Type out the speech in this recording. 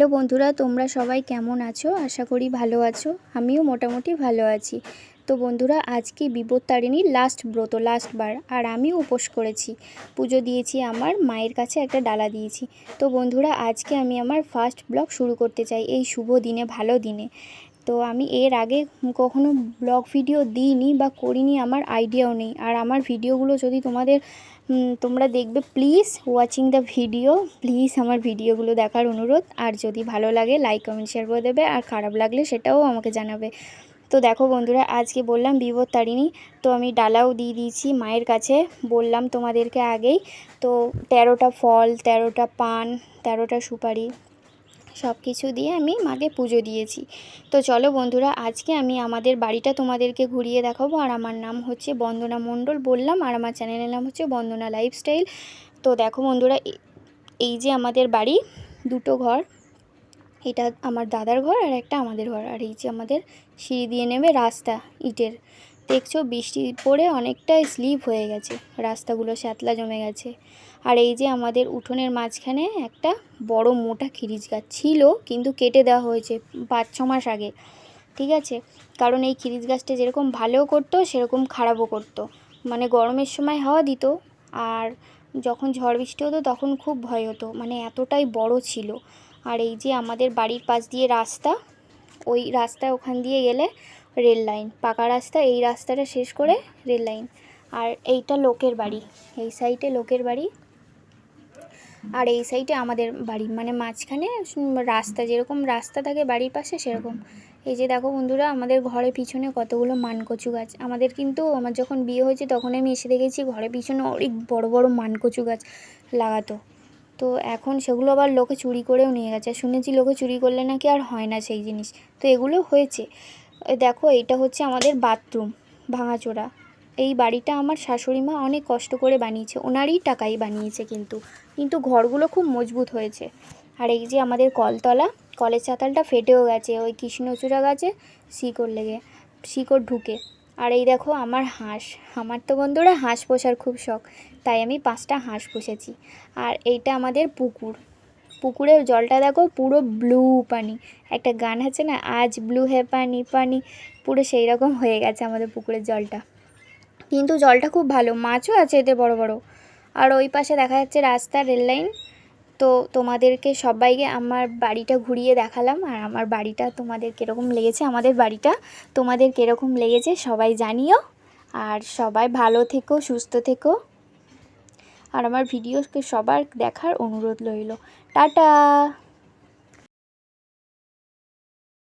Hello বন্ধুরা, তোমরা সবাই কেমন আছো? আশা করি ভালো আছো। আমিও মোটামুটি ভালো আছি। তো বন্ধুরা, আজকে বিপত্তারিণীর লাস্ট ব্রত, লাস্টবার, আর আমি উপোস করেছি, পুজো দিয়েছি, আমার মায়ের কাছে একটা ডালা দিয়েছি। তো বন্ধুরা, আজকে আমি আমার ফার্স্ট ব্লগ শুরু করতে চাই এই শুভ দিনে, ভালো দিনে। তো আমি এর আগে কখনো ব্লগ ভিডিও দিইনি বা করিনি, আমার আইডিয়াও নেই। আর আমার ভিডিওগুলো যদি তোমরা দেখবে, please watching the video, please আমার ভিডিওগুলো দেখার অনুরোধ। আর যদি ভালো লাগে লাইক কমেন্ট শেয়ার করে দেবে, আর খারাপ লাগলে সেটাও আমাকে জানাবে। তো দেখো বন্ধুরা, আজকে বললাম বিপত্তারিণী, তো আমি ডালাও দিয়ে দিয়েছি মায়ের কাছে, বললাম তোমাদেরকে আগেই। তো 13টা ফল, 13টা পান, 13টা সুপারি, সব কিছু দিয়ে আমি মাকে পুজো দিয়েছি। তো চলো বন্ধুরা, আজকে আমি আমাদের বাড়িটা তোমাদেরকে ঘুরিয়ে দেখাবো। আর আমার নাম হচ্ছে বন্দনা মণ্ডল বললাম, আর আমার চ্যানেলের নাম হচ্ছে বন্দনা লাইফস্টাইল। তো দেখো বন্ধুরা, এই যে আমাদের বাড়ি, দুটো ঘর, এটা আমার দাদার ঘর আর একটা আমাদের ঘর। আর এই যে আমাদের সিঁড়ি দিয়ে নেমে রাস্তা, ইটের, দেখছো বৃষ্টি পড়ে অনেকটাই স্লিপ হয়ে গেছে, রাস্তাগুলো শ্যাতলা জমে গেছে। আর এই যে আমাদের উঠোনের মাঝখানে একটা বড় মোটা খিরিজ গাছ ছিল, কিন্তু কেটে দেওয়া হয়েছে 5-6 মাস আগে, ঠিক আছে? কারণ এই খিরিজ গাছটা যেরকম ভালোও করতো, সেরকম খারাপও করতো। মানে গরমের সময় হাওয়া দিত, আর যখন ঝড় বৃষ্টি হতো তখন খুব ভয় হতো, মানে এতটাই বড় ছিল। আর এই যে আমাদের বাড়ির পাশ দিয়ে রাস্তা, ওই রাস্তা, ওখান দিয়ে গেলে রেল লাইন, পাকা রাস্তা, এই রাস্তাটা শেষ করে রেল লাইন। আর এইটা লোকের বাড়ি, এই সাইডে লোকের বাড়ি, আর এই সাইডে আমাদের বাড়ি, মানে মাঝখানে রাস্তা, যেরকম রাস্তা থাকে বাড়ির পাশে সেরকম। এই যে দেখো বন্ধুরা, আমাদের ঘরের পিছনে কতগুলো মানকচু গাছ। আমাদের কিন্তু আমার যখন বিয়ে হয়েছে তখন আমি এসে দেখেছি ঘরের পিছনে অনেক বড় বড় মানকচু গাছ লাগাতো। তো এখন সেগুলো আবার লোকে চুরি করেও নিয়ে গেছে, শুনেছি লোকে চুরি করলে নাকি আর হয় না সেই জিনিস। তো এগুলো হয়েছে। দেখো, এটা হচ্ছে আমাদের বাথরুম, ভাঙাচোরা। এই বাড়িটা আমার শাশুড়ি মা অনেক কষ্ট করে বানিয়েছে, ওনারই টাকাই বানিয়েছে, কিন্তু ঘরগুলো খুব মজবুত হয়েছে। আর এই যে আমাদের কলতলা, কলের চাতালটা ফেটেও গেছে, ওই কৃষ্ণচূড়া গাছে শিকড় ঢুকে। আর এই দেখো আমার হাঁস, আমার তো বন্ধুরা হাঁস পোষার খুব শখ, তাই আমি 5টা হাঁস পুষেছি। আর এইটা আমাদের পুকুর, পুকুরের জলটা দেখো পুরো ব্লু পানি। একটা গান আছে না, আজ ব্লু হে পানি পানি, পুরো সেই রকম হয়ে গেছে আমাদের পুকুরের জলটা। কিন্তু জলটা খুব ভালো, মাছও আছে এতে বড় বড়। আর ওই পাশে দেখা যাচ্ছে রাস্তা, রেল লাইন। তো তোমাদেরকে সবাইকে আমার বাড়িটা ঘুরিয়ে দেখালাম। আর আমার বাড়িটা তোমাদের কীরকম লেগেছে, আমাদের বাড়িটা তোমাদের কীরকম লেগেছে সবাই জানিও। আর সবাই ভালো থেকো, সুস্থ থেকো। আর আমার ভিডিওকে সবার দেখার অনুরোধ রইল। টাটা।